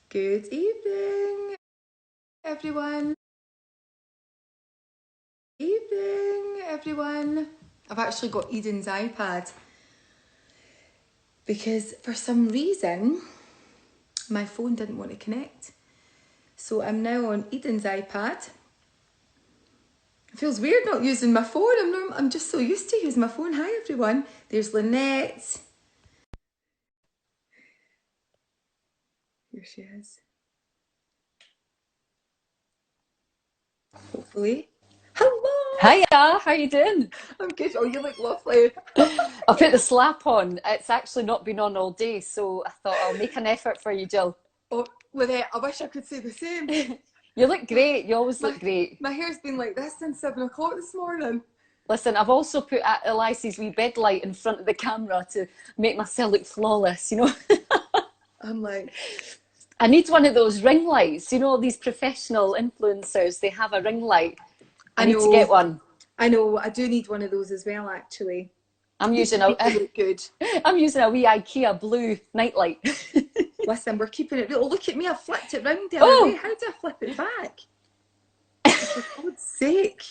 Good evening, everyone. Evening, everyone. I've actually got Eden's iPad because for some reason my phone didn't want to connect. So I'm now on Eden's iPad. It feels weird not using my phone. I'm just so used to using my phone. Hi, everyone. There's Lynette. Here she is. Hopefully. Hello. Hiya, how you doing? I'm good. Oh, you look lovely. I put the slap on. It's actually not been on all day, so I thought I'll make an effort for you, Jill. Oh, Lynette, I wish I could say the same. You look great. You always My look great. my hair's been like this since 7 o'clock this morning. Listen, I've also put Elise's wee bed light in front of the camera to make myself look flawless, you know. I'm like, I need one of those ring lights. You know, all these professional influencers, they have a ring light. I I need to get know, one. I know, I do need one of those as well, actually. I'm Just using to a make it look good. I'm using a wee IKEA blue nightlight. Listen, we're keeping it real. Oh, look at me, I flipped it round the other way. Oh, How did I flip it back? Oh, for God's sake.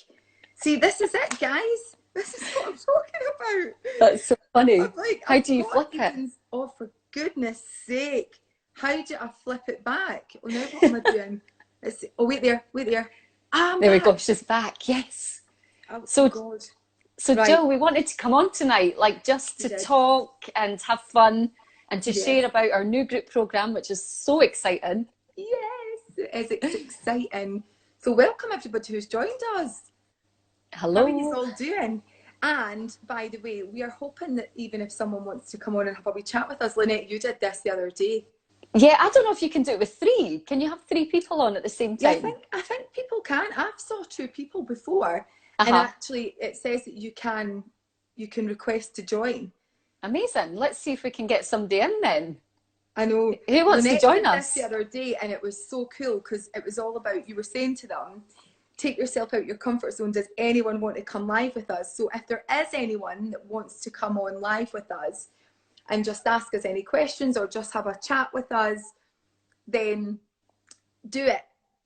See, this is it, guys. This is what I'm talking about. that's so funny. I'm like, How I've do you got flip it? Eden's. Oh, for goodness sake. How do I flip it back? Oh, now what am I doing? Oh, wait there, wait there. Ah, I'm There we go. back. She's back. Yes. Oh, So, God. so Right, Jill, we wanted to come on tonight, like just we to did. talk and have fun and to Yes. share about our new group program, which is so exciting. Yes, it is. It's exciting. So welcome everybody who's joined us. How are you Hello. all doing? And by the way, we are hoping that even if someone wants to come on and have a wee chat with us, Lynette, you did this the other day. Yeah, I don't know if you can do it with three. Can you have three people on at the same Yeah, time? I think people can. I've saw two people before, and Uh-huh. actually it says that you can request to join. Amazing. Let's see if we can get somebody in then. I know Who wants to Lynette join did this the us? other day, and it was so cool because it was all about you were saying to them, take yourself out your comfort zone. Does anyone want to come live with us? So if there is anyone that wants to come on live with us and just ask us any questions or just have a chat with us, then do it.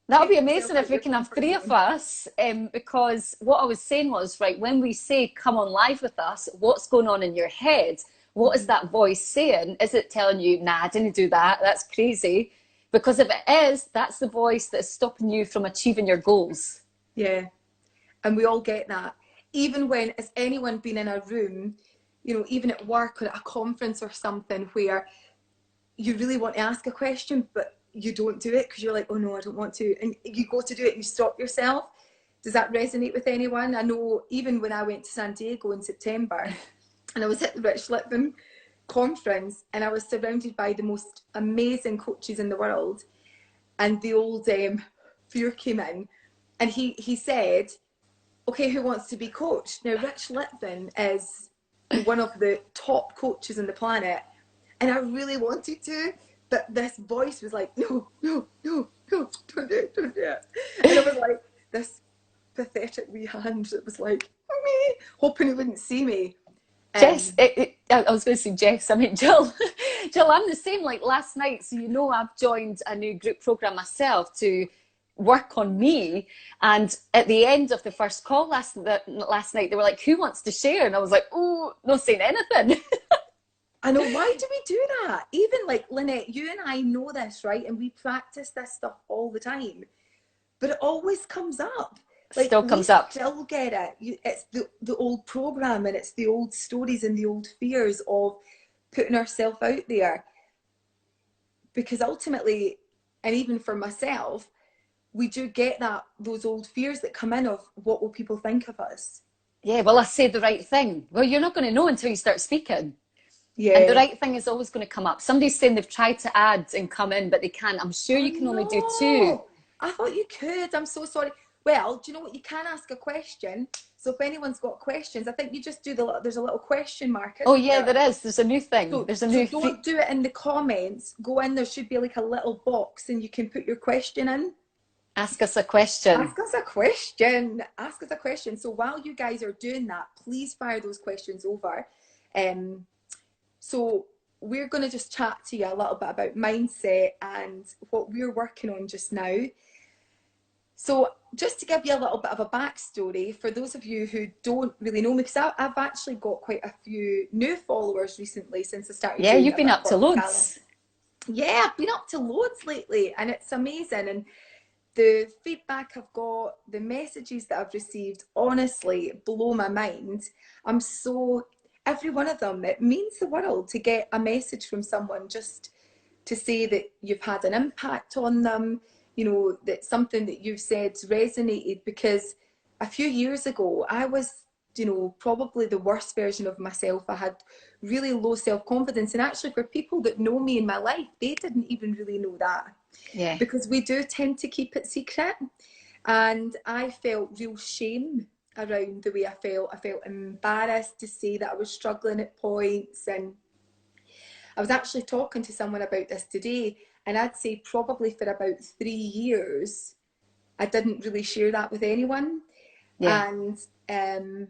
That would Take be yourself amazing if out we your can have comfort three of zone. us, because what I was saying was, right, when we say come on live with us, what's going on in your head? What is that voice saying? Is it telling you, nah, I didn't do that, that's crazy? Because if it is, that's the voice that's stopping you from achieving your goals. Yeah, and we all get that. Even when has anyone been in a room, even at work or at a conference or something where you really want to ask a question, but you don't do it because you're like, oh no, I don't want to. And you go to do it and you stop yourself. Does that resonate with anyone? I know even when I went to San Diego in September and I was at the Rich Litvin conference and I was surrounded by the most amazing coaches in the world. And the old fear came in and he said, okay, who wants to be coached? Now, Rich Litvin is one of the top coaches on the planet, and I really wanted to, but this voice was like, no, no, no, no, don't do it, don't do it. And I was like, this pathetic wee hand that was like, me, hoping he wouldn't see me. Jess, Um, I was going to say Jess, I mean Jill. Jill, I'm the same. Like last night, so you know, I've joined a new group program myself to work on me. And at the end of the first call last night, they were like, "Who wants to share?" And I was like, "Oh, not saying anything." I know, why do we do that? Even like Lynette, you and I know this, right? And we practice this stuff all the time. But it always comes up. Like Still we comes up. still get it. It's the old program and it's the old stories and the old fears of putting ourselves out there. Because ultimately, and even for myself, we do get those old fears that come in of what will people think of us. Yeah, well, I say the right thing. Well, you're not going to know until you start speaking. And the Yeah. right thing is always going to come up. Somebody's saying they've tried to add and come in, but they can't. I'm sure Oh you can only do two. no. I thought you could. I'm so sorry. Well, do you know what? You can ask a question. So if anyone's got questions, I think you just do there's a little question mark, Oh, isn't yeah, there? there is. There's a new thing. So, There's a so new don't do it in the comments. Go in, there should be like a little box and you can put your question in. ask us a question. Ask us a question. Ask us a question. So while you guys are doing that, please fire those questions over. Um, so we're going to just chat to you a little bit about mindset and what we're working on just now. So just to give you a little bit of a backstory, for those of you who don't really know me, because I've actually got quite a few new followers recently since I started Yeah, doing you've it a been bit up more to with Callum. loads. Yeah, I've been up to loads lately and it's amazing. And the feedback I've got, the messages that I've received, honestly blow my mind. I'm so, every one of them, it means the world to get a message from someone just to say that you've had an impact on them, you know, that something that you've said resonated. Because a few years ago, I was, you know, probably the worst version of myself. I had really low self-confidence. And actually, for people that know me in my life, they didn't even really know that, Yeah. because we do tend to keep it secret. And I felt real shame around the way I felt. I felt embarrassed to say that I was struggling at points. And I was actually talking to someone about this today, and I'd say probably for about 3 years, I didn't really share that with anyone. Yeah. And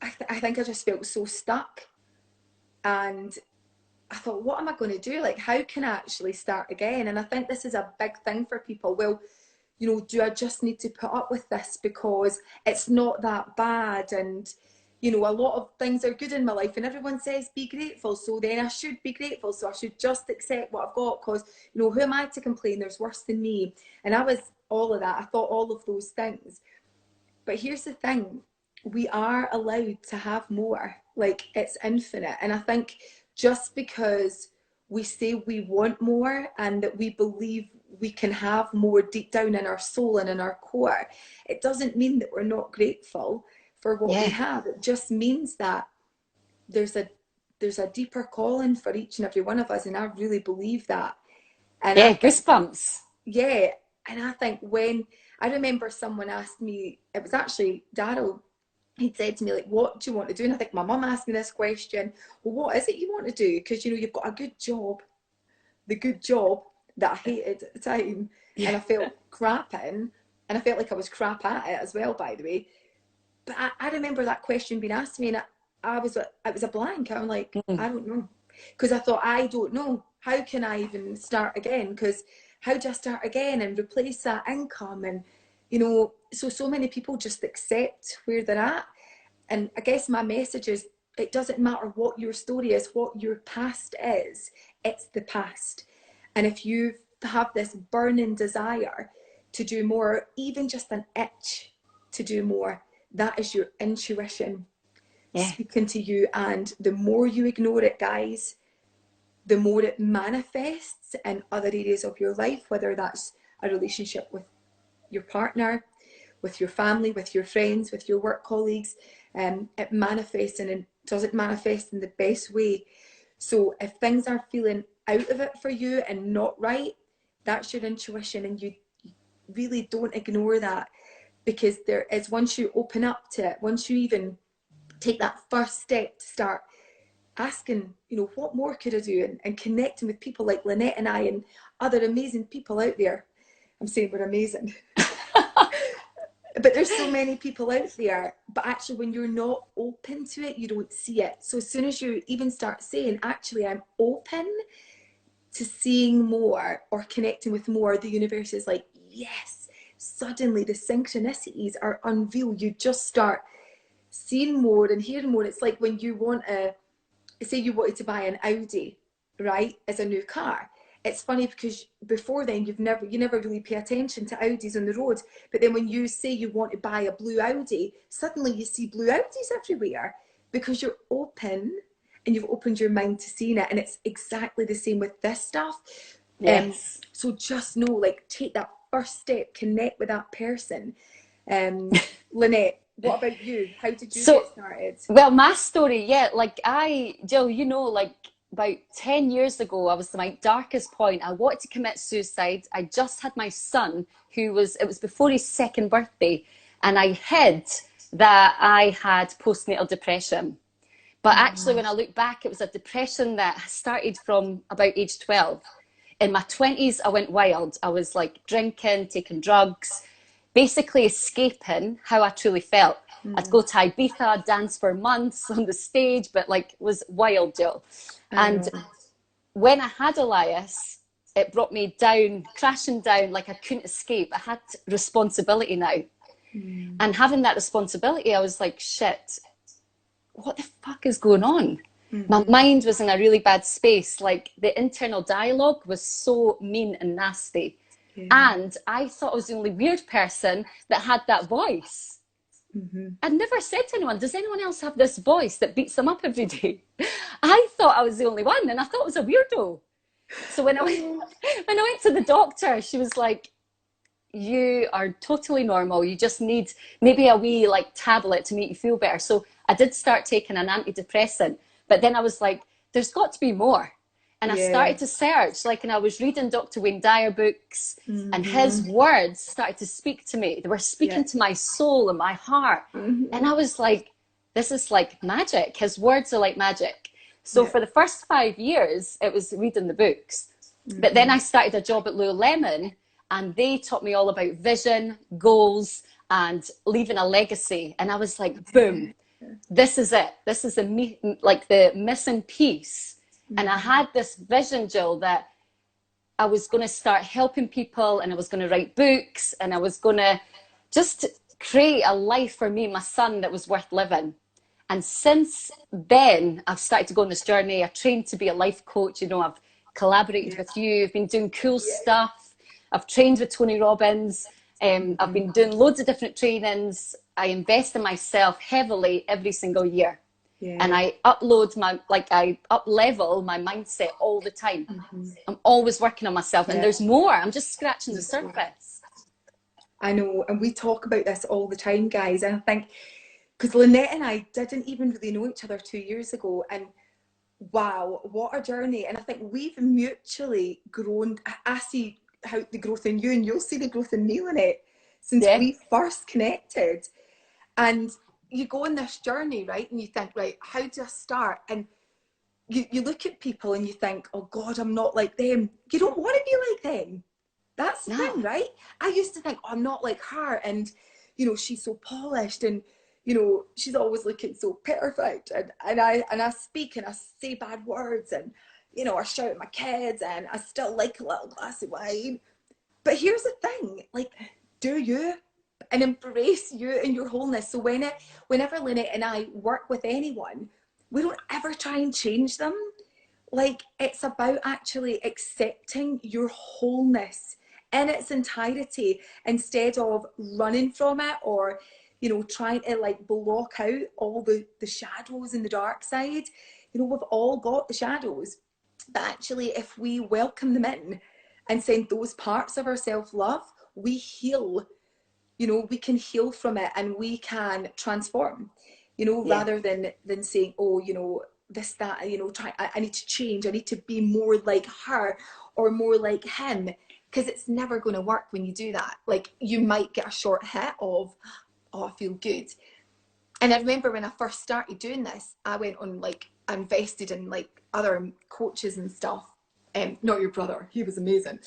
I think I just felt so stuck. And I thought, what am I going to do? Like, how can I actually start again? And I think this is a big thing for people. Well, you know, do I just need to put up with this because it's not that bad? And, you know, a lot of things are good in my life and everyone says be grateful. So then I should be grateful. So I should just accept what I've got because, you know, who am I to complain? There's worse than me. And I was all of that. I thought all of those things. But here's the thing, we are allowed to have more. Like, it's infinite. And I think just because we say we want more and that we believe we can have more deep down in our soul and in our core, it doesn't mean that we're not grateful for what we Yeah. have. It just means that there's a there's a deeper calling for each and every one of us, and I really believe that. And I Yeah, think, goosebumps. yeah, and I think when I remember someone asked me, it was actually Daryl, he'd said to me, like, what do you want to do? And I think my mum asked me this question, well, what is it you want to do? Because, you know, you've got a good job, the good job that I hated at the time, Yeah. and I felt crap in, and I felt like I was crap at it as well, by the way. But I remember that question being asked to me, and it was a blank. I'm like, Mm. I don't know, because I thought, I don't know. How can I even start again? Because how do I start again and replace that income? And you know, so many people just accept where they're at. And I guess my message is, it doesn't matter what your story is, what your past is. It's the past. And if you have this burning desire to do more, even just an itch to do more, that is your intuition Yeah. speaking to you. And the more you ignore it, guys, the more it manifests in other areas of your life, whether that's a relationship with your partner, with your family, with your friends, with your work colleagues. It manifests, and it doesn't manifest in the best way. So if things are feeling out of it for you and not right, that's your intuition, and you really don't ignore that, because there is, once you open up to it, once you even take that first step to start asking, you know, what more could I do, and connecting with people like Lynette and I and other amazing people out there. I'm saying we're amazing. But there's so many people out there, but actually when you're not open to it, you don't see it. So as soon as you even start saying, actually, I'm open to seeing more or connecting with more, the universe is like, yes, suddenly the synchronicities are unveiled. You just start seeing more and hearing more. It's like when you want a, say you wanted to buy an Audi, right, as a new car. It's funny because before then you never really pay attention to Audis on the road. But then when you say you want to buy a blue Audi, suddenly you see blue Audis everywhere, because you're open and you've opened your mind to seeing it. And it's exactly the same with this stuff. Yes. So just know, like, take that first step, connect with that person. Lynette, what about you? How did you So, get started? well, my story, yeah, Jill, you know, like about 10 years ago, I was at my darkest point. I wanted to commit suicide. I just had my son, it was before his second birthday, and I hid that I had postnatal depression. But actually, when I look back, it was a depression that started from about age 12. In my 20s, I went wild. I was like drinking, taking drugs, basically escaping how I truly felt. I'd go to Ibiza, dance for months on the stage, but like it was wild, Jill. And when I had Elias, it brought me down, crashing down, like I couldn't escape. I had responsibility now. And having that responsibility, I was like, shit, what the fuck is going on? My mind was in a really bad space. Like the internal dialogue was so mean and nasty. And I thought I was the only weird person that had that voice. I'd never said to anyone, does anyone else have this voice that beats them up every day? I thought I was the only one, and I thought I was a weirdo. So when I went to the doctor, she was like, you are totally normal. You just need maybe a wee like tablet to make you feel better. So I did start taking an antidepressant, but then I was like, there's got to be more. And I started to search, like, and I was reading Dr. Wayne Dyer books, and his words started to speak to me. They were speaking to my soul and my heart. And I was like, this is like magic. His words are like magic. So for the first 5 years, it was reading the books. But then I started a job at Lululemon, and they taught me all about vision, goals, and leaving a legacy. And I was like, boom, this is it. This is the missing piece. And I had this vision, Jill, that I was going to start helping people, and I was going to write books, and I was going to just create a life for me and my son that was worth living. And since then, I've started to go on this journey. I trained to be a life coach. You know, I've collaborated with you. I've been doing cool stuff. I've trained with Tony Robbins. I've been doing loads of different trainings. I invest in myself heavily every single year. And I up-level my mindset all the time. I'm always working on myself, and there's more. I'm just scratching the surface. I know, and we talk about this all the time, guys. And I think, because Lynette and I didn't even really know each other 2 years ago, and wow, what a journey. And I think we've mutually grown. I see how the growth in you, and you'll see the growth in me, Lynette, since we first connected. And you go on this journey, right? And you think, right, how do I start? And you look at people and you think, oh God, I'm not like them. You don't want to be like them. That's the thing, right? I used to think, oh, I'm not like her. And, you know, she's so polished, and, you know, she's always looking so perfect. And I speak and I say bad words, and, you know, I shout at my kids, and I still like a little glass of wine. But here's the thing, like, do you? And embrace you and your wholeness. So whenever Lynette and I work with anyone, we don't ever try and change them. Like, it's about actually accepting your wholeness in its entirety, instead of running from it, or, you know, trying to like block out all the shadows and the dark side. You know, we've all got the shadows, but actually if we welcome them in and send those parts of our self-love, we heal. You know, we can heal from it, and we can transform, you know, rather than saying, oh, you know, this, that, you know, I need to change. I need to be more like her or more like him, because it's never going to work when you do that. Like, you might get a short hit of, oh, I feel good. And I remember when I first started doing this, I went on, like, I invested in like other coaches and stuff. Not your brother, he was amazing.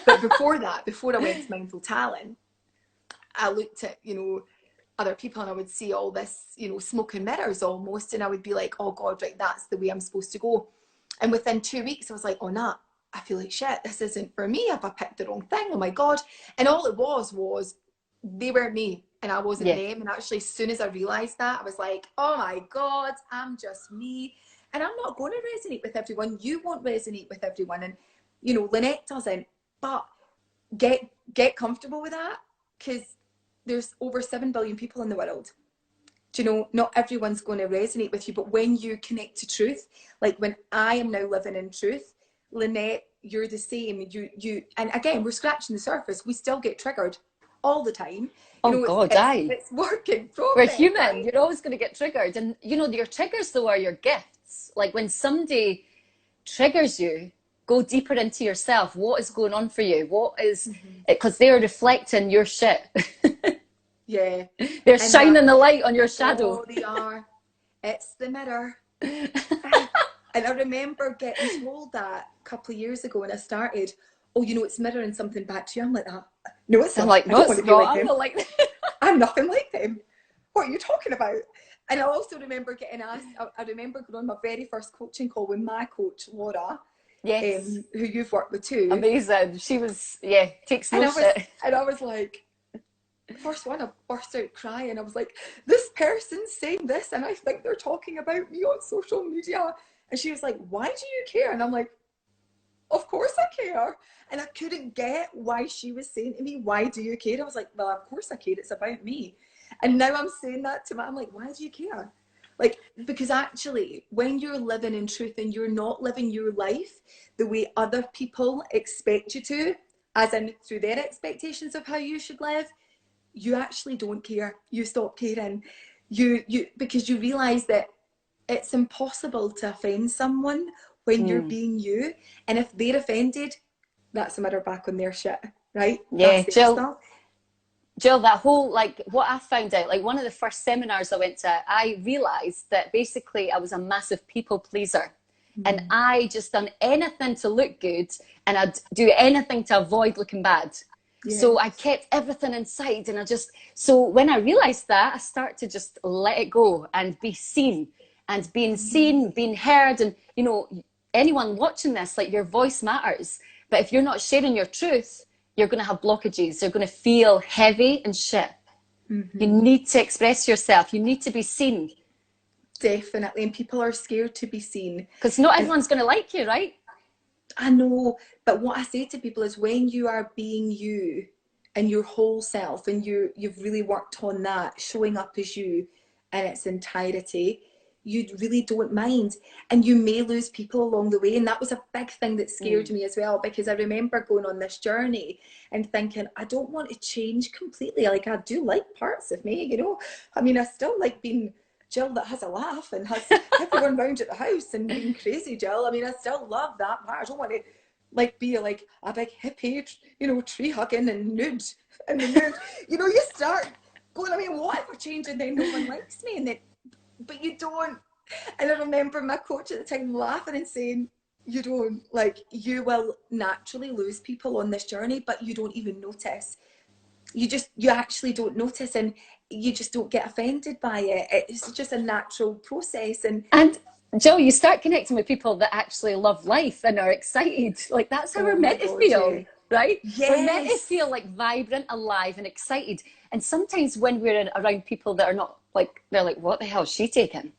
But before that, before I went to Mindful Talent, I looked at, you know, other people, and I would see all this, you know, smoke and mirrors almost, and I would be like, oh God, right, that's the way I'm supposed to go. And within 2 weeks, I was like, oh, nah, I feel like shit, this isn't for me. Have I picked the wrong thing? Oh my God. And all it was they weren't me, and I wasn't them. And actually, as soon as I realized that, I was like, oh my God, I'm just me. And I'm not going to resonate with everyone. You won't resonate with everyone. And, you know, Lynette doesn't. But get comfortable with that, because there's over 7 billion people in the world. Do you know, not everyone's going to resonate with you, but when you connect to truth, like when I am now living in truth, Lynette, you're the same. You, and again, we're scratching the surface. We still get triggered all the time. You know, God, it's work in progress. We're human. Right? You're always going to get triggered. And, you know, your triggers, though, are your gifts. Like, when somebody triggers you, go deeper into yourself. What is going on for you? What is, because they're reflecting your shit. Yeah. They're shining the light on your shadow. Oh, they are. It's the mirror. And I remember getting told that a couple of years ago when I started, oh, you know, it's mirroring something back to you. I'm like, that. No, it's not. I'm like, no, it's not. I'm not like that. I'm nothing like them. what are you talking about? And I also remember getting asked, I remember going on my very first coaching call with my coach, Laura, Yes. who you've worked with too. Amazing. She was, yeah, takes And no shit. I was like, first one, I burst out crying. I was like, this person's saying this, and I think they're talking about me on social media. And she was like, why do you care? And I'm like, of course I care. And I couldn't get why she was saying to me, why do you care? I was like, well, of course I care. It's about me. And now I'm saying that to my, I'm like, why do you care? Like, because actually, when you're living in truth and you're not living your life the way other people expect you to, as in through their expectations of how you should live, you actually don't care. You stop caring. You because you realize that it's impossible to offend someone when you're being you. And if they're offended, that's a mirror back on their shit, right? Yeah, That's their stuff. Jill, that whole, like, what I found out, like, one of the first seminars I went to, I realized that basically I was a massive people pleaser. And I just done anything to look good, and I'd do anything to avoid looking bad. Yes. So I kept everything inside, and so when I realized that, I started to just let it go and be seen. And being seen, being heard, and, you know, anyone watching this, like, your voice matters. But if you're not sharing your truth, you're going to have blockages. You're going to feel heavy and shit. You need to express yourself. You need to be seen. Definitely. And people are scared to be seen. Because not everyone's going to like you, right? I know. But what I say to people is when you are being you and your whole self, and you've really worked on that, showing up as you in its entirety, you really don't mind. And you may lose people along the way. And that was a big thing that scared me as well, because I remember going on this journey and thinking, I don't want to change completely. Like, I do like parts of me, you know. I mean, I still like being Jill that has a laugh and has everyone round at the house and being crazy Jill. I mean, I still love that part. I don't want to like be like a big hippie, you know, tree hugging and nude in the nude. You know, you start going, I mean, what if I change and then no one likes me? And then, but you don't. And I remember my coach at the time laughing and saying, you don't, like, you will naturally lose people on this journey, but you don't even notice. You actually don't notice, and you just don't get offended by it. It's just a natural process. And Jill, you start connecting with people that actually love life and are excited. Like, that's how we're meant to feel, right? Yes. We're meant to feel like vibrant, alive, and excited. And sometimes when we're around people that are not, like, they're like, what the hell is she taking?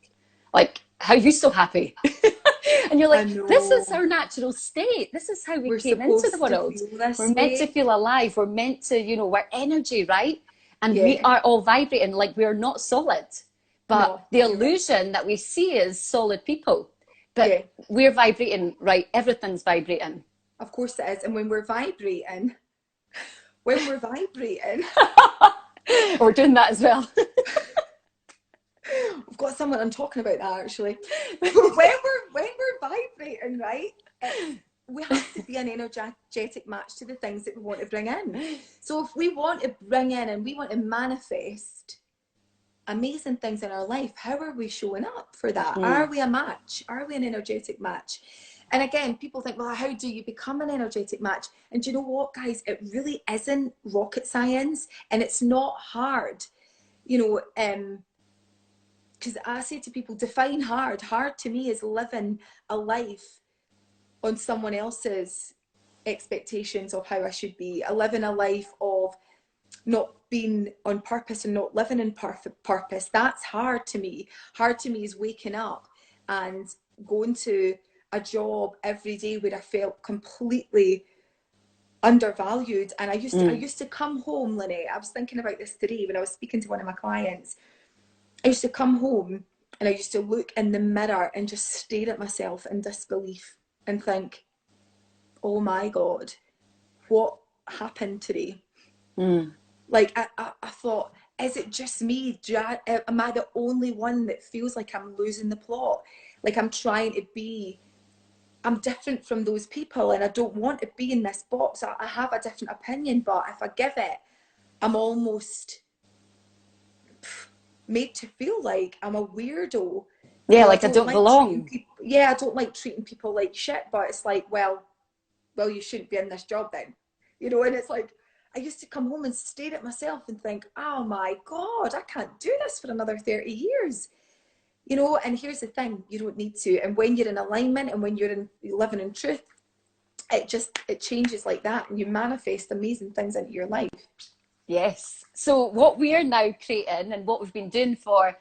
Like, how are you so happy? And you're like, this is our natural state. This is how we came into the world. We're meant to feel alive. We're meant to, you know, we're energy, right? And we are all vibrating. Like, we're not solid. But the illusion that we see is solid people. But we're vibrating, right? Everything's vibrating. Of course it is. And when we're vibrating, we're doing that as well. We've got someone I'm talking about that actually. when we're vibrating, right? We have to be an energetic match to the things that we want to bring in. So if we want to bring in and we want to manifest amazing things in our life, how are we showing up for that? Are we a match? Are we an energetic match? And again, people think, well, how do you become an energetic match? And do you know what, guys? It really isn't rocket science, and it's not hard. You know, because I say to people, define hard. Hard to me is living a life on someone else's expectations of how I should be. Living a life of not being on purpose and not living in purpose. That's hard to me. Hard to me is waking up and going to a job every day where I felt completely undervalued. And I used to come home, Lynette. I was thinking about this today when I was speaking to one of my clients. I used to come home and I used to look in the mirror and just stare at myself in disbelief and think, oh my God, what happened today? Like, I thought, is it just me? Am I the only one that feels like I'm losing the plot? Like I'm different from those people and I don't want to be in this box. I have a different opinion, but if I give it, I'm almost made to feel like I'm a weirdo. Yeah, you know, like I don't belong. I don't like treating people like shit, but it's like, well, you shouldn't be in this job then. You know, and it's like, I used to come home and stare at myself and think, oh my God, I can't do this for another 30 years. You know, and here's the thing, you don't need to. And when you're in alignment and when you're living in truth, it changes like that, and you manifest amazing things into your life. Yes. So what we are now creating, and what we've been doing for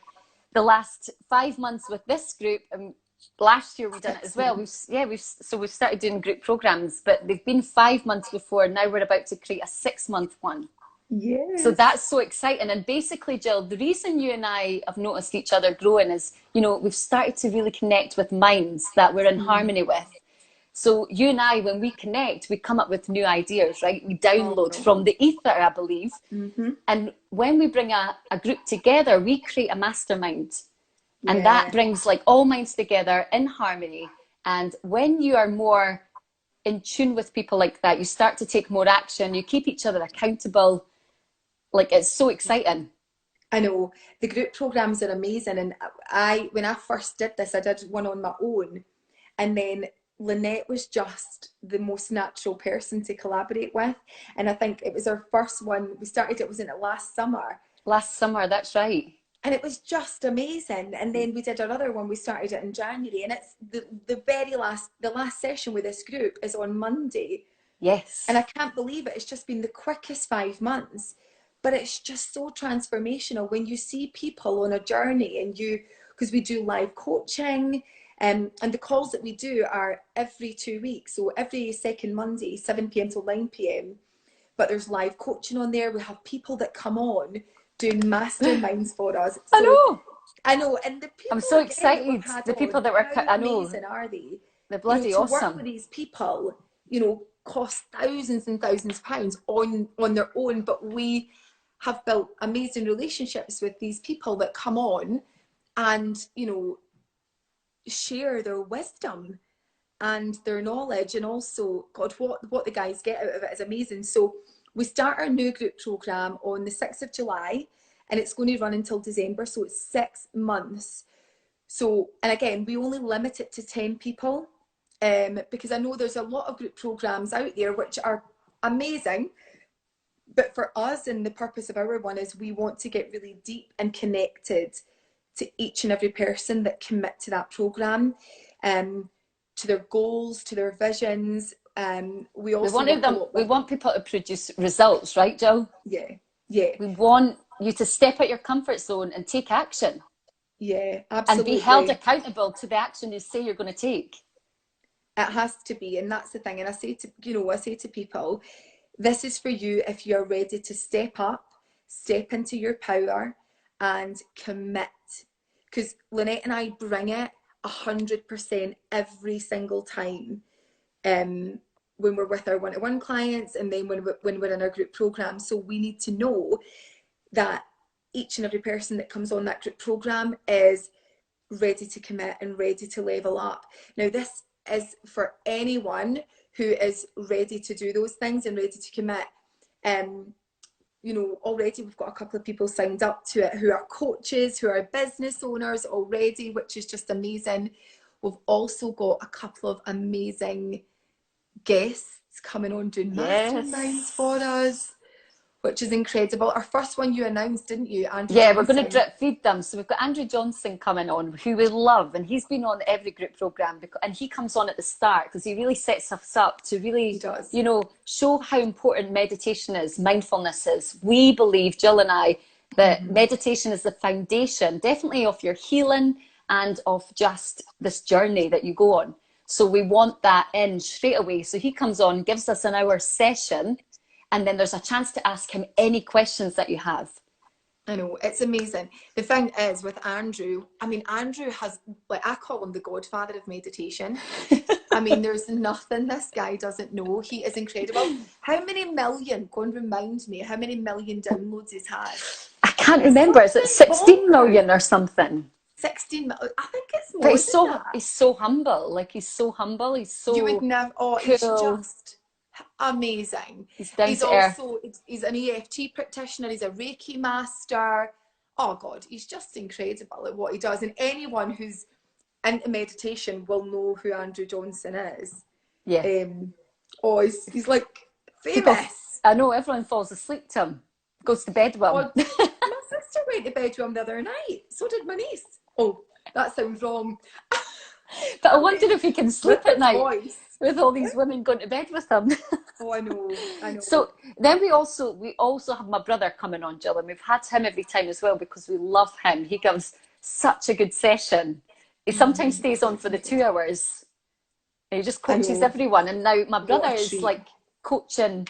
the last 5 months with this group, and last year we've done it as well. We've started doing group programs, but they've been 5 months before. Now we're about to create a 6-month one. Yes. So that's so exciting. And basically, Jill, the reason you and I have noticed each other growing is, you know, we've started to really connect with minds that we're in harmony with. So you and I, when we connect, we come up with new ideas, right? We download from the ether, I believe. And when we bring a group together, we create a mastermind. And that brings like all minds together in harmony. And when you are more in tune with people like that, you start to take more action, you keep each other accountable. Like, it's so exciting. I know. The group programs are amazing. And when I first did this, I did one on my own. And then Lynette was just the most natural person to collaborate with. And I think it was our first one. We started, it was in it last summer. Last summer, that's right. And it was just amazing. And then we did our other one. We started it in January. And it's the last session with this group is on Monday. Yes. And I can't believe it. It's just been the quickest 5 months. But it's just so transformational when you see people on a journey, and because we do live coaching, and the calls that we do are every 2 weeks. So every second Monday, 7 p.m. till 9 p.m. But there's live coaching on there. We have people that come on doing masterminds for us. So, I know. And the people, I'm so excited. The people that were, how amazing are they? They're bloody awesome. To work with these people, you know, cost thousands and thousands of pounds on their own. But we have built amazing relationships with these people that come on and, you know, share their wisdom and their knowledge. And also, God, what the guys get out of it is amazing. So we start our new group program on the 6th of July, and it's going to run until December. So it's 6 months. So, and again, we only limit it to 10 people, because I know there's a lot of group programs out there which are amazing. But for us, and the purpose of our one is we want to get really deep and connected to each and every person that commit to that program, to their goals, to their visions. We want people to produce results, right, Jill? Yeah. We want you to step out your comfort zone and take action. Yeah, absolutely. And be held accountable to the action you say you're going to take. It has to be, and that's the thing. And I say to people, this is for you if you're ready to step up, step into your power, and commit. Because Lynette and I bring it 100% every single time, when we're with our one-to-one clients, and then when we're in our group program. So we need to know that each and every person that comes on that group program is ready to commit and ready to level up. Now, this is for anyone who is ready to do those things and ready to commit. You know, already we've got a couple of people signed up to it who are coaches, who are business owners already, which is just amazing. We've also got a couple of amazing guests coming on doing masterminds for us, which is incredible. Our first one you announced, didn't you, Andrew? Yeah, we're going to drip feed them. So we've got Andrew Johnson coming on, who we love, and he's been on every group program, and he comes on at the start because he really sets us up to really, you know, show how important meditation is, mindfulness is. We believe, Jill and I, that meditation is the foundation, definitely of your healing and of just this journey that you go on. So we want that in straight away. So he comes on, gives us an hour session, and then there's a chance to ask him any questions that you have. I know, it's amazing. The thing is with Andrew, I mean, Andrew has, like, I call him the godfather of meditation. I mean, there's nothing this guy doesn't know. He is incredible. How many million, go and remind me, how many million downloads he's had? I can't remember. Is it 16 million or something? 16 million. I think it's more. But he's so humble. Like, he's so humble. He's so you would never, cool. He's just amazing. He's down to earth. He's an EFT practitioner. He's a Reiki master. Oh God, he's just incredible at what he does. And anyone who's into meditation will know who Andrew Johnson is. Yeah. He's like famous. I know everyone falls asleep to him, goes to bed with him. Oh, my sister went to bed with him the other night. So did my niece. Oh, that sounds wrong. But I wonder if he can sleep With at his night voice. with all these women going to bed with him. Oh, I know, I know. So then we also have my brother coming on, Jill, and we've had him every time as well because we love him. He gives such a good session. He sometimes stays on for the 2 hours. And he just I coaches know. everyone. And now my brother What a is treat. like coaching,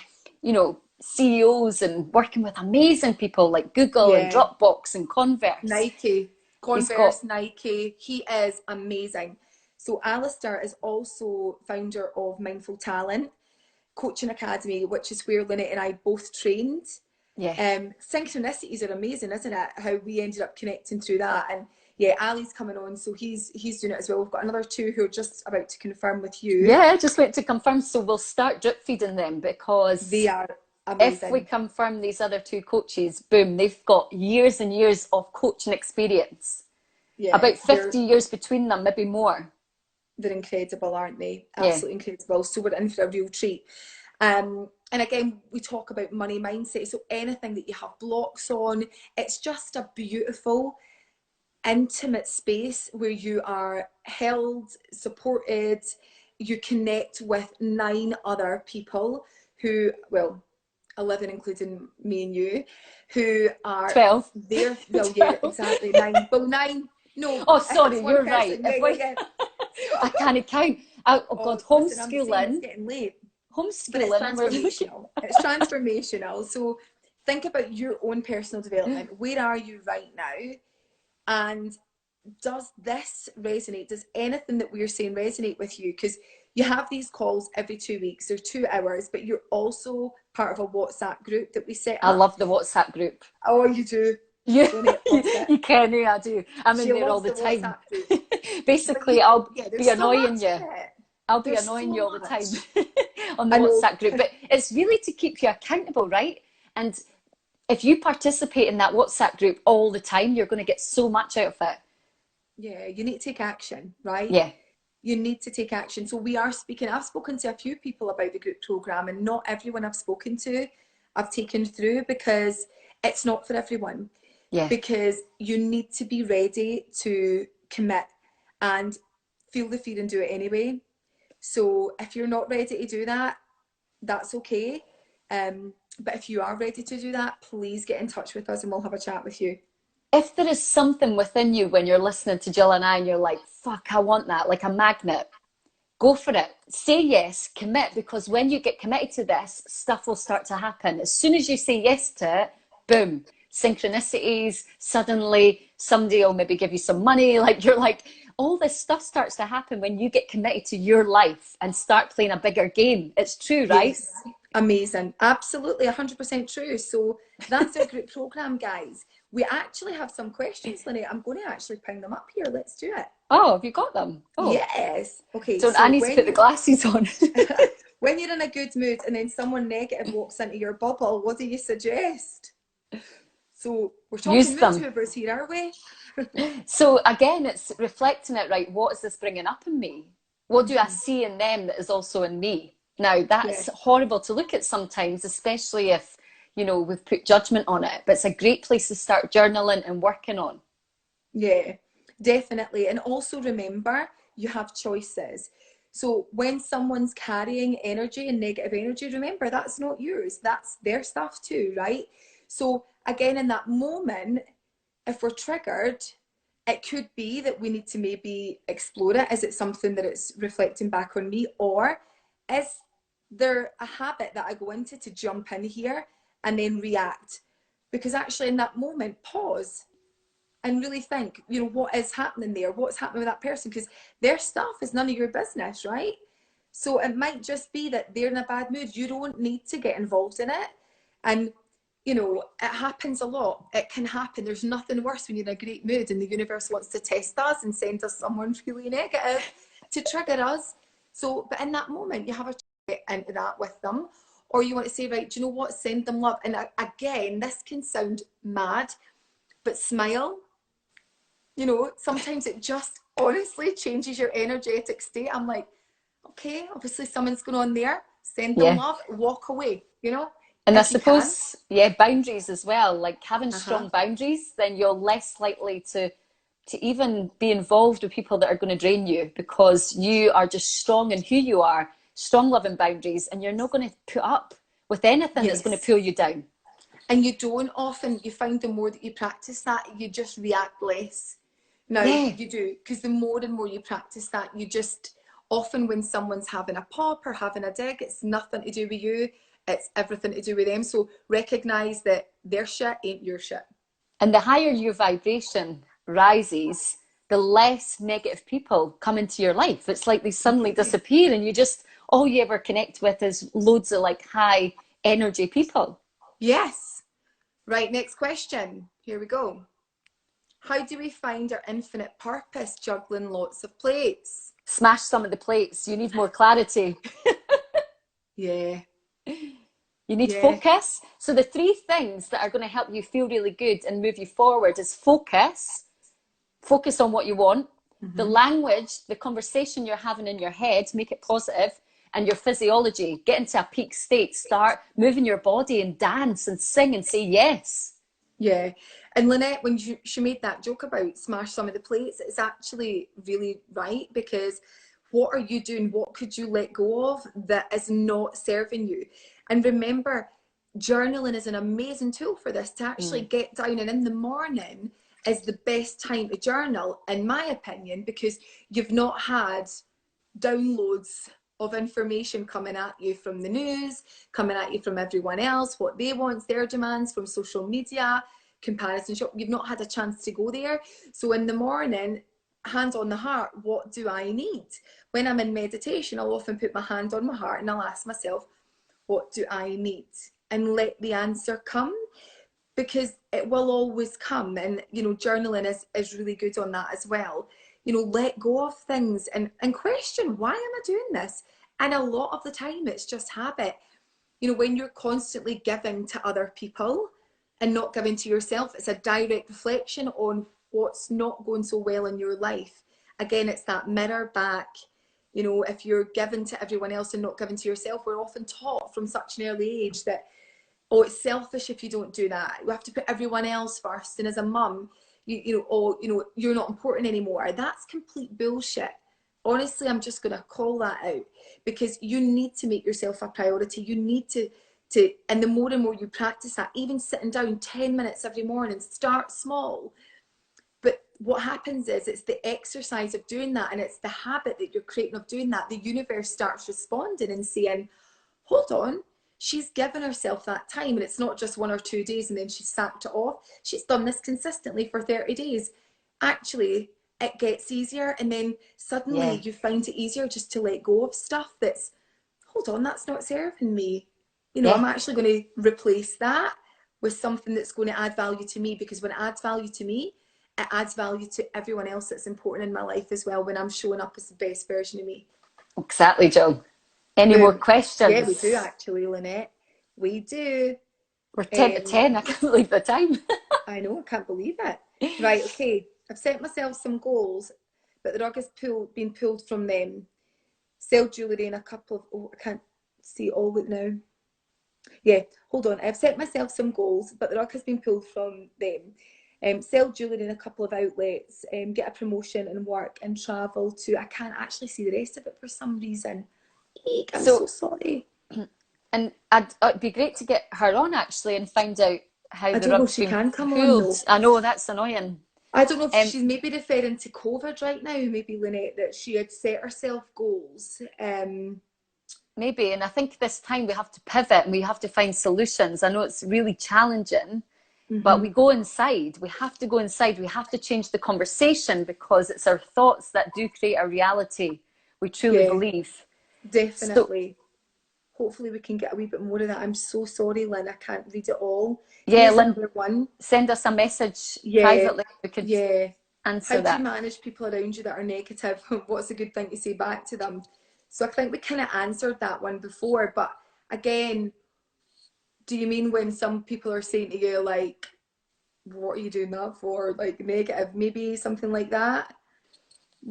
CEOs and working with amazing people like Google and Yeah. Dropbox and Converse. Nike, He's got Converse, Nike. He is amazing. So Alistair is also founder of Mindful Talent Coaching Academy, which is where Lynette and I both trained. yeah. Synchronicities are amazing, isn't it? How we ended up connecting through that. And yeah, Ali's coming on, so he's doing it as well. We've got another two who are just about to confirm with you. Yeah, just wait to confirm. So we'll start drip feeding them because They are if we amazing. confirm these other two coaches, boom, they've got years and years of coaching experience. Yeah, About 50 years between them, maybe more. they're incredible, aren't they? Yeah. Absolutely incredible. So we're in for a real treat. And again, we talk about money mindset. So anything that you have blocks on, it's just a beautiful, intimate space where you are held, supported, you connect with 9 other people who, well, 11 including me and you, who are 12. there. Well, yeah, 12. exactly. 9. Well, 9. No, Oh, if sorry, it's one you're person, right. yeah. I can't count. Oh God, Listen, I'm saying it's homeschooling. getting late. But it's Homeschooling. And we're looking. transformational. It's transformational. So think about your own personal development. Where are you right now? And does this resonate? Does anything that we're saying resonate with you? Because you have these calls every 2 weeks. They're 2 hours, but you're also part of a WhatsApp group that we set I up. love the WhatsApp group. Oh, you do. Yeah, You can. I do. I'm in there all the time. WhatsApp group. Basically, I'll there's be so annoying much you. in it. I'll be There's annoying so you all the much. time on the I know. WhatsApp group. But it's really to keep you accountable, right? And if you participate in that WhatsApp group all the time, you're going to get so much out of it. Yeah, you need to take action, right? Yeah. You need to take action. So we are speaking, I've spoken to a few people about the group program, and not everyone I've spoken to I've taken through, because it's not for everyone. Yeah. Because you need to be ready to commit and feel the fear and do it anyway. So if you're not ready to do that, that's okay. But if you are ready to do that, please get in touch with us and we'll have a chat with you. If there is something within you when you're listening to Jill and I and you're like, fuck, I want that, like a magnet, go for it. Say yes, commit, because when you get committed to this, stuff will start to happen. As soon as you say yes to it, boom, synchronicities, suddenly somebody will maybe give you some money. Like you're like, all this stuff starts to happen when you get committed to your life and start playing a bigger game. It's true, right? Yes, amazing. Absolutely, 100% true. So that's our group program, guys. We actually have some questions, Lynette. I'm going to actually ping them up here. Let's do it. Oh, have you got them? Oh. Yes. Okay. So I need to put the glasses on. When you're in a good mood and then someone negative walks into your bubble, what do you suggest? So we're talking mood movers here, are we? So again, it's reflecting it, right? What is this bringing up in me? What do I see in them that is also in me? Now, that's horrible to look at sometimes, especially if, we've put judgment on it. But it's a great place to start journaling and working on. Yeah, definitely. And also remember, you have choices. So when someone's carrying energy and negative energy, remember, that's not yours. That's their stuff too, right? So again, in that moment, if we're triggered, it could be that we need to maybe explore it. Is it something that it's reflecting back on me? Or is there a habit that I go into to jump in here and then react? Because actually in that moment, pause and really think, what is happening there? What's happening with that person? Because their stuff is none of your business, right? So it might just be that they're in a bad mood. You don't need to get involved in it. And it happens a lot. It can happen. There's nothing worse when you're in a great mood and the universe wants to test us and send us someone really negative to trigger us. So, but in that moment, you have a get into that with them. Or you want to say, right, do you know what? Send them love. And again, this can sound mad, but smile. Sometimes it just honestly changes your energetic state. I'm like, okay, obviously something's going on there. Send them love, walk away, And I if you can. suppose, yeah, boundaries as well, like having Uh-huh. strong boundaries, then you're less likely to even be involved with people that are going to drain you because you are just strong in who you are, strong loving boundaries, and you're not going to put up with anything that's going to Yes. pull you down. And you don't often, you find the more that you practice that, you just react less. No, Yeah. you do, because the more and more you practice that, you just, often when someone's having a pop or having a dig, it's nothing to do with you, it's everything to do with them. So recognize that their shit ain't your shit. And the higher your vibration rises, the less negative people come into your life. It's like they suddenly Completely. disappear and you just, all you ever connect with is loads of like high energy people. Yes. Right, next question. Here we go. How do we find our infinite purpose juggling lots of plates? Smash some of the plates. You need more clarity. Yeah, You need yeah. focus. So the three things that are going to help you feel really good and move you forward is focus, focus on what you want, the Mm-hmm. language, the conversation you're having in your head, make it positive, and your physiology. Get into a peak state, start moving your body and dance and sing and say yes. Yeah. And Lynette, when she made that joke about smash some of the plates, it's actually really right, because what are you doing? What could you let go of that is not serving you? And remember, journaling is an amazing tool for this, to actually Mm. get down. And in the morning is the best time to journal, in my opinion, because you've not had downloads of information coming at you from the news, coming at you from everyone else, what they want, their demands, from social media, comparison shop. You've not had a chance to go there. So in the morning, hand on the heart, what do I need? When I'm in meditation, I'll often put my hand on my heart and I'll ask myself, what do I need? And let the answer come, because it will always come. And journaling is really good on that as well. Let go of things and question, why am I doing this? And a lot of the time it's just habit. When you're constantly giving to other people and not giving to yourself, it's a direct reflection on what's not going so well in your life. Again, it's that mirror back. If you're giving to everyone else and not giving to yourself, we're often taught from such an early age that, oh, it's selfish if you don't do that. You have to put everyone else first. And as a mum, you're not important anymore. That's complete bullshit. Honestly, I'm just going to call that out, because you need to make yourself a priority. You need and the more and more you practice that, even sitting down 10 minutes every morning, start small. But what happens is, it's the exercise of doing that, and it's the habit that you're creating of doing that. The universe starts responding and saying, hold on, she's given herself that time, and it's not just 1 or 2 days and then she's sacked it off. She's done this consistently for 30 days. Actually, it gets easier, and then suddenly Yeah. you find it easier just to let go of stuff that's, hold on, that's not serving me. Yeah. I'm actually going to replace that with something that's going to add value to me, because when it adds value to me, it adds value to everyone else that's important in my life as well, when I'm showing up as the best version of me. Exactly, Jill. Any more Boom. Yeah, we do questions? actually, Lynette. We do. We're 10 to Um, 10. I can't believe the time. I know, I can't believe it. Right, okay. I've set myself some goals, but the rug has been pulled from them. Sell jewellery and a couple of, oh, I can't see all of it now. Yeah, hold on. I've set myself some goals, but the rug has been pulled from them. Sell jewellery in a couple of outlets, get a promotion and work and travel to, I can't actually see the rest of it for some reason. Eek, I'm so So, sorry. and it'd be great to get her on actually and find out how I the don't know if rug's she been can come on pulled. though. I know that's annoying. I don't know if Um, she's maybe referring to COVID right now, maybe Lynette, that she had set herself goals. Maybe, and I think this time we have to pivot and we have to find solutions. I know it's really challenging, but we Mm-hmm. go inside. We have to go inside. We have to change the conversation because it's our thoughts that do create a reality we truly Yeah, believe. So, definitely. Hopefully we can get a wee bit more of that. I'm so sorry, Lynn. I can't read it all. yeah, Here's Lynn, another one. send us a message Yeah, privately. We could yeah. How answer do you that. manage people around you that are negative? What's a good thing to say back to them? So I think we kind of answered that one before, but again, do you mean when some people are saying to you, like, what are you doing that for? Like, negative, maybe something like that?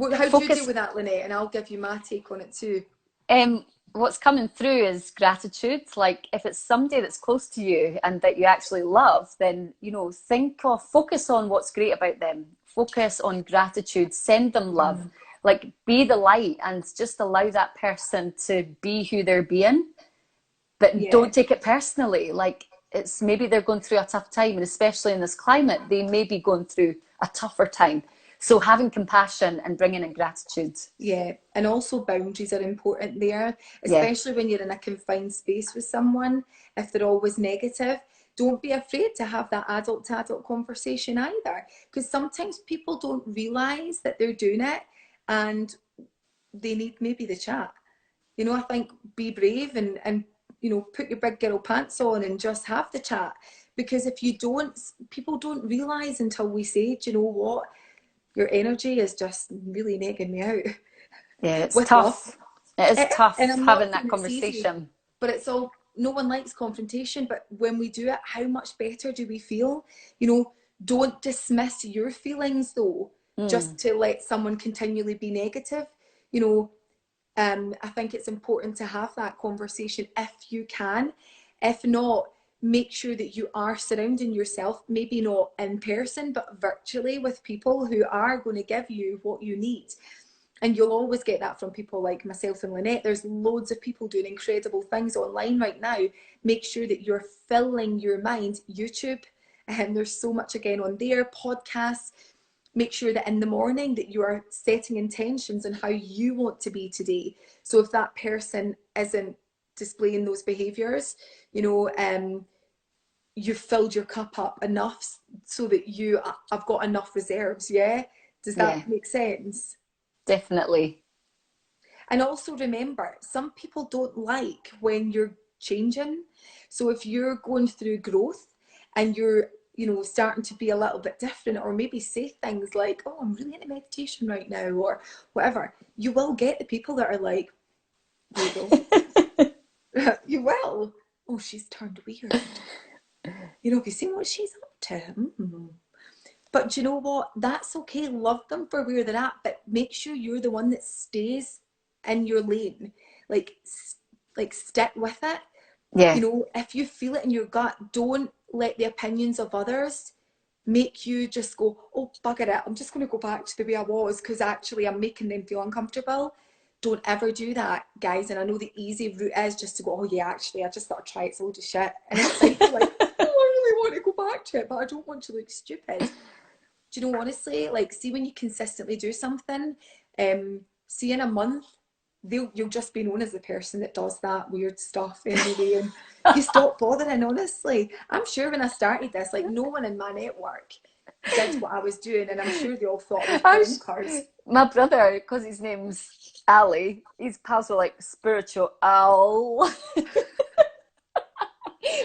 How do you deal Focus. with that, Lynette? And I'll give you my take on it too. Um, what's coming through is gratitude. Like if it's somebody that's close to you and that you actually love, then, you know, focus on what's great about them. Focus on gratitude, send them love. Like be the light and just allow that person to be who they're being, but Yeah, don't take it personally. Like it's maybe they're going through a tough time, and especially in this climate, they may be going through a tougher time. So having compassion and bringing in gratitude. yeah. And also boundaries are important there, Yeah. especially when you're in a confined space with someone. If they're always negative, don't be afraid to have that adult to adult conversation either. Because sometimes people don't realize that they're doing it and they need maybe the chat. You know, I think be brave and you know, put your big girl pants on and just have the chat. Because if you don't, people don't realize until we say, do you know what? Your energy is just really negging me out. Yeah, it's With love. tough. It is And tough I'm having not that saying it's easy, conversation. but it's all, no one likes confrontation, but when we do it, how much better do we feel? You know, don't dismiss your feelings though, just Mm, to let someone continually be negative. You know, I think it's important to have that conversation if you can. If not, make sure that you are surrounding yourself, maybe not in person, but virtually with people who are going to give you what you need. And you'll always get that from people like myself and Lynette. There's loads of people doing incredible things online right now. Make sure that you're filling your mind. YouTube, and there's so much again on there, podcasts. Make sure that in the morning that you are setting intentions on how you want to be today. So if that person isn't displaying those behaviors, you know, you've filled your cup up enough so that I've got enough reserves. Yeah, does yeah, that make sense? definitely. And also remember, some people don't like when you're changing. So if you're going through growth and you're, you know, starting to be a little bit different, or maybe say things like, oh, I'm really into meditation right now, or whatever, you will get the people that are like, there you go. You will. Oh, she's turned weird. You know, have you seen what she's up to? Mm. But do you know what? That's okay. Love them for where they're at, but make sure you're the one that stays in your lane. Like, like stick with it. You Yeah. know, if you feel it in your gut, don't let the opinions of others make you just go, oh, bugger it. I'm just going to go back to the way I was because actually I'm making them feel uncomfortable. Don't ever do that, guys. And I know the easy route is just to go, oh, yeah, actually, I just thought I'd try it. It's a load of shit. And inside you're like, oh, I really want to go back to it, but I don't want to look stupid. Do you know, honestly, like, see when you consistently do something, see in a month, you'll just be known as the person that does that weird stuff anyway, and you stop bothering, honestly. I'm sure when I started this, like, no one in my network did what I was doing, and I'm sure they all thought I was I bonkers. my brother, because his name's Ali, his pals were like spiritual owl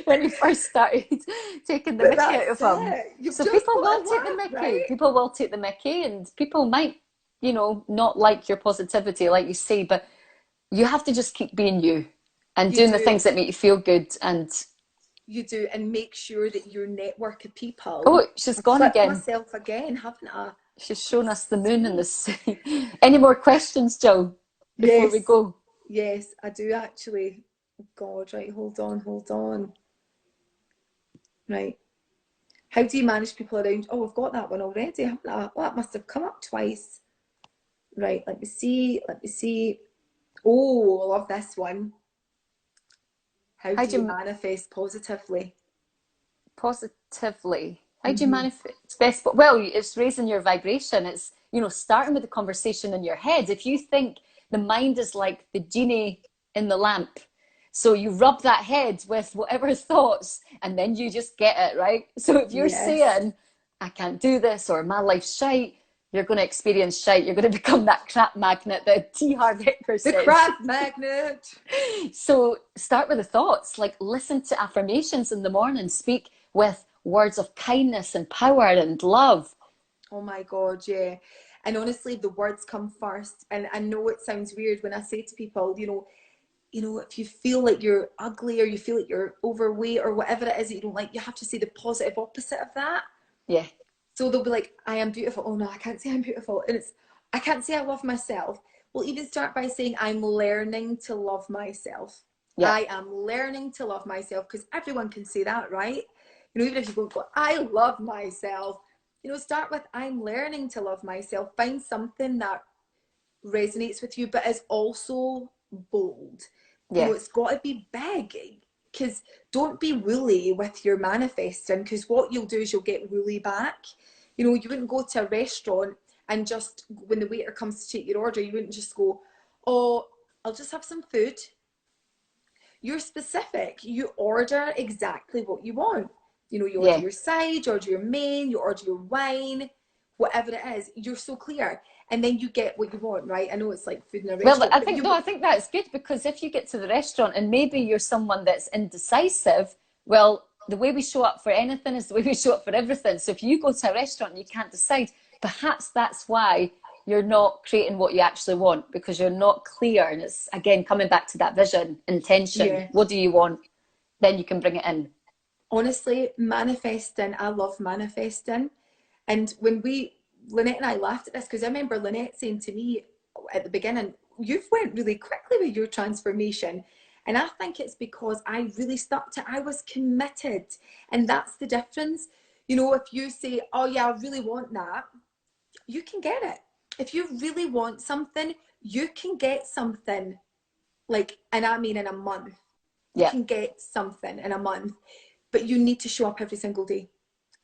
when he first started taking the But mickey out that's of him. it. You've So just people got will to take the laugh, mickey. right? People will take the mickey, and people might, you know, not like your positivity, like you say, but you have to just keep being you and You doing the do. things that make you feel good. And You do. And make sure that your network of people, oh, she's I've gone clipped again. myself again, haven't I? She's shown us the moon and the See? sea. Any more questions, Jill, before we Yes. go? Yes, I do actually. God, right, hold on, hold on. Right. How do you manage people around? Oh, I've got that one already, haven't I? Oh, that must have come up twice. Right, let me see, let me see. Oh, I love this one. How How do do you you manifest positively? positively? How do you Mm-hmm. manifest best? Well, it's raising your vibration. It's, you know, starting with the conversation in your head. If you think the mind is like the genie in the lamp, so you rub that head with whatever thoughts, and then you just get it, right? So if you're Yes. saying, I can't do this, or my life's shite, you're going to experience shite. You're going to become that crap magnet that T. Harv Eker The says. crab magnet. So start with the thoughts, like listen to affirmations in the morning, speak with words of kindness and power and love. Oh my God, yeah. And honestly, the words come first. And I know it sounds weird when I say to people, you know, if you feel like you're ugly or you feel like you're overweight or whatever it is that you don't like, you have to say the positive opposite of that. Yeah. So they'll be like, I am beautiful. Oh no, I can't say I'm beautiful. And it's, I can't say I love myself. Well, even start by saying, I'm learning to love myself. Yeah. I am learning to love myself, because everyone can say that, right? You know, even if you go, I love myself, you know, start with, I'm learning to love myself. Find something that resonates with you, but is also bold. You Yeah. know, it's got to be big, because don't be woolly with your manifesting, because what you'll do is you'll get woolly back. You know, you wouldn't go to a restaurant and just, when the waiter comes to take your order, you wouldn't just go, oh, I'll just have some food. You're specific. You order exactly what you want. You know, you order Yeah. your side, you order your main, you order your wine, whatever it is. You're so clear. And then you get what you want, right? I know it's like food in a Well, restaurant, but you, I think that's good, because if you get to the restaurant and maybe you're someone that's indecisive, well, the way we show up for anything is the way we show up for everything. So if you go to a restaurant and you can't decide, perhaps that's why you're not creating what you actually want, because you're not clear. And it's, again, coming back to that vision, intention. yeah. What do you want? Then you can bring it in. Honestly, manifesting, I love manifesting. And when Lynette and I laughed at this, because I remember Lynette saying to me at the beginning, you've went really quickly with your transformation. And I think it's because I really stuck to, I was committed. And that's the difference. You know, if you say, oh yeah, I really want that, you can get it. If you really want something, you can get something, like, and I mean in a month. You Yeah. can get something in a month, but you need to show up every single day.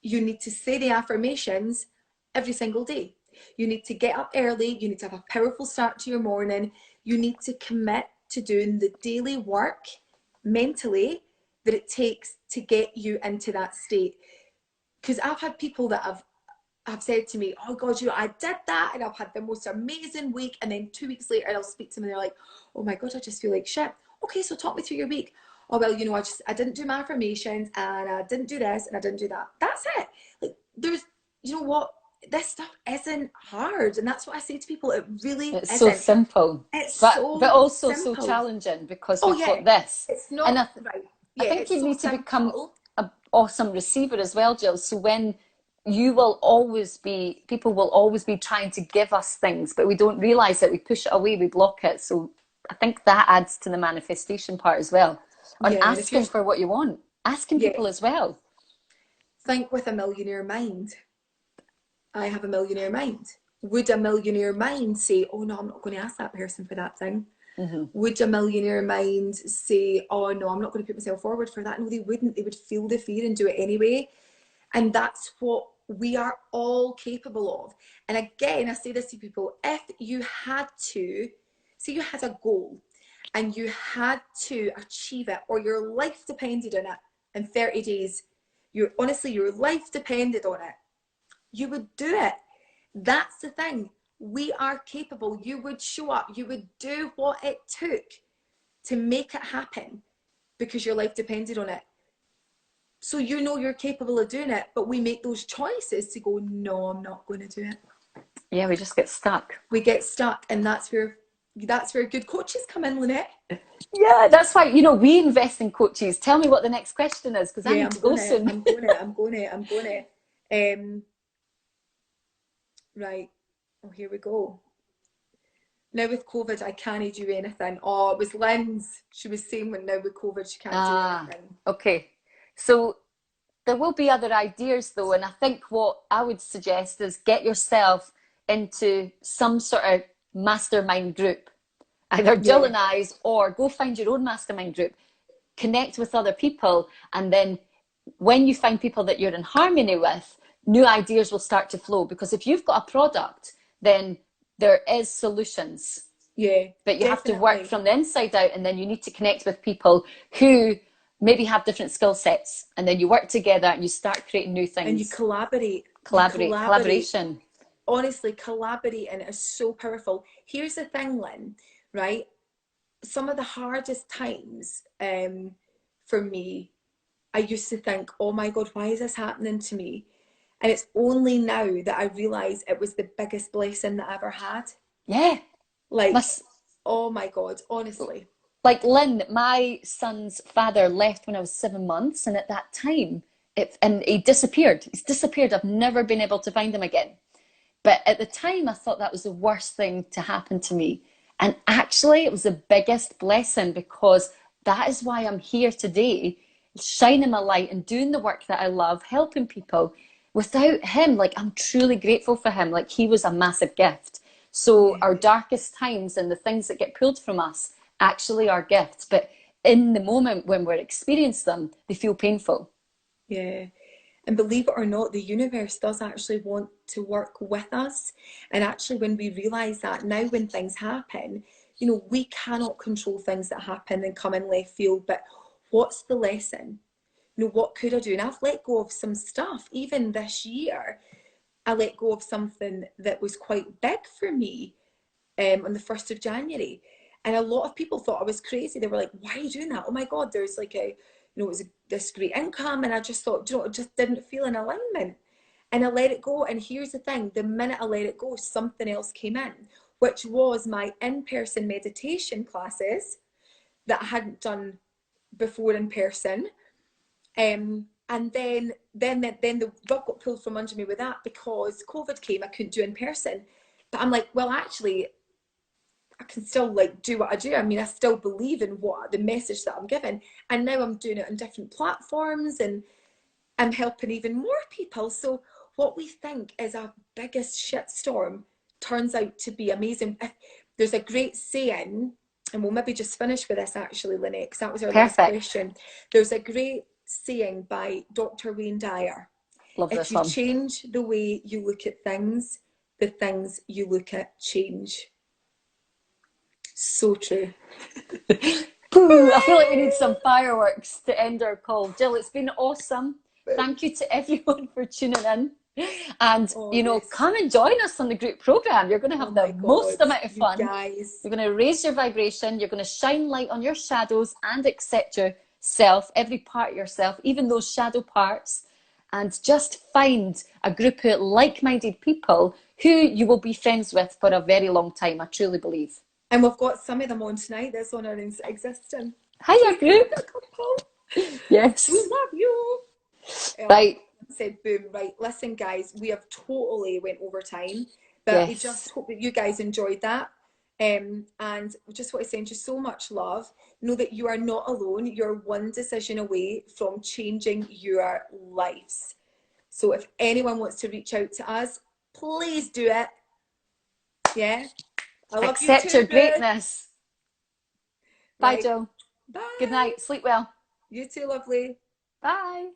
You need to say the affirmations every single day. You need to get up early. You need to have a powerful start to your morning. You need to commit to doing the daily work mentally that it takes to get you into that state. Because I've had people that have said to me, oh God, you know, I did that and I've had the most amazing week. And then 2 weeks later, I'll speak to them and they're like, oh my God, I just feel like shit. Okay, so talk me through your week. Oh, well, you know, I didn't do my affirmations and I didn't do this and I didn't do that. That's it. Like, you know what? This stuff isn't hard. And that's what I say to people. It really It's so isn't. simple, It's but so also so simple. challenging, because Oh we've yeah, got this. it's And not right. I Yeah, think it's you so need to become simple. an awesome receiver as well, Jill. So when people will always be trying to give us things, but we don't realize that we push it away, we block it. So I think that adds to the manifestation part as well. And Yeah, and if you're, asking for what you want, asking yeah, people as well. think with a millionaire mind. I have a millionaire mind. Would a millionaire mind say, oh no, I'm not going to ask that person for that thing? Mm-hmm. Would a millionaire mind say, oh no, I'm not going to put myself forward for that? No, they wouldn't. They would feel the fear and do it anyway. And that's what we are all capable of. And again, I say this to people, if you had to, say you had a goal and you had to achieve it, or your life depended on it in 30 days, honestly, your life depended on it, you would do it. That's the thing. We are capable. You would show up. You would do what it took to make it happen, because your life depended on it. So you know you're capable of doing it, but we make those choices to go, no, I'm not going to do it. Yeah, we just get stuck. We get stuck, and that's where good coaches come in, Lynette. Yeah, that's why, we invest in coaches. Tell me what the next question is, because I Yeah, need to go soon. I'm going to. Right. Oh, here we go. Now with COVID, I can't do anything. Oh, it was Lynn's. She was saying when now with COVID, she can't do anything. Okay. So there will be other ideas though, and I think what I would suggest is get yourself into some sort of mastermind group, either Jill Yeah. and I's, or go find your own mastermind group, connect with other people, and then when you find people that you're in harmony with, new ideas will start to flow. Because if you've got a product, then there is solutions, Yeah, but you have to work definitely. from the inside out, and then you need to connect with people who maybe have different skill sets, and then you work together and you start creating new And you things. collaborate. Collaboration. Honestly, collaborating is so powerful. Here's the thing, Lynn, right? Some of the hardest times for me, I used to think, oh my God, why is this happening to me? And it's only now that I realise it was the biggest blessing that I ever had. Yeah. Like, Must, oh my God, honestly. like Lynn, my son's father left when I was 7 months, and at that time, and he disappeared. He's disappeared. I've never been able to find him again. But at the time, I thought that was the worst thing to happen to me. And actually, it was the biggest blessing, because that is why I'm here today, shining my light and doing the work that I love, helping people. Without him, like, I'm truly grateful for him. Like, he was a massive gift. So Yeah. our darkest times and the things that get pulled from us actually are gifts. But in the moment when we're experiencing them, they feel painful. Yeah. And believe it or not, the universe does actually want to work with us. And actually, when we realize that now, when things happen, you know, we cannot control things that happen and come in left field. But what's the lesson? You know, what could I do? And I've let go of some stuff. Even this year, I let go of something that was quite big for me on the 1st of January. And a lot of people thought I was crazy. They were like, why are you doing that? Oh my God, there's like it was this great income. And I just thought, you know, it just didn't feel in alignment. And I let it go. And here's the thing, the minute I let it go, something else came in, which was my in-person meditation classes that I hadn't done before in person. And then the rug got pulled from under me with that, because COVID came, I couldn't do in person. But I'm like, well, actually, I can still like do what I do. I mean, I still believe in what the message that I'm giving. And now I'm doing it on different platforms, and I'm helping even more people. So what we think is our biggest shitstorm turns out to be amazing. There's a great saying, and we'll maybe just finish with this actually, Lynette, because that was our last Perfect. question. There's a great saying by Dr. Wayne Dyer. Love If this you one. change the way you look at things, the things you look at change. So true. Pooh, I feel like we need some fireworks to end our call. Jill, it's been awesome. Thank you to everyone for tuning in. And, Oh, you know, yes. come and join us on the group program. You're going to Oh have my the most God, amount of you fun. guys. You're going to raise your vibration. You're going to shine light on your shadows and accept yourself, every part of yourself, even those shadow parts. And just find a group of like-minded people who you will be friends with for a very long time, I truly believe. And we've got some of them on tonight that's on our existing. Hiya, Sweet group. couple. We Yes. love you. Right. Said boom. Right. Listen, guys, we have totally went over time, but we just Yes. hope that you guys enjoyed that. And we just want to send you so much love. Know that you are not alone. You're one decision away from changing your lives. So if anyone wants to reach out to us, please do it. Yeah. I love you Accept your too, boo. greatness. Bye, Right. Jill. Good Bye. night. Sleep well. You too, lovely. Bye.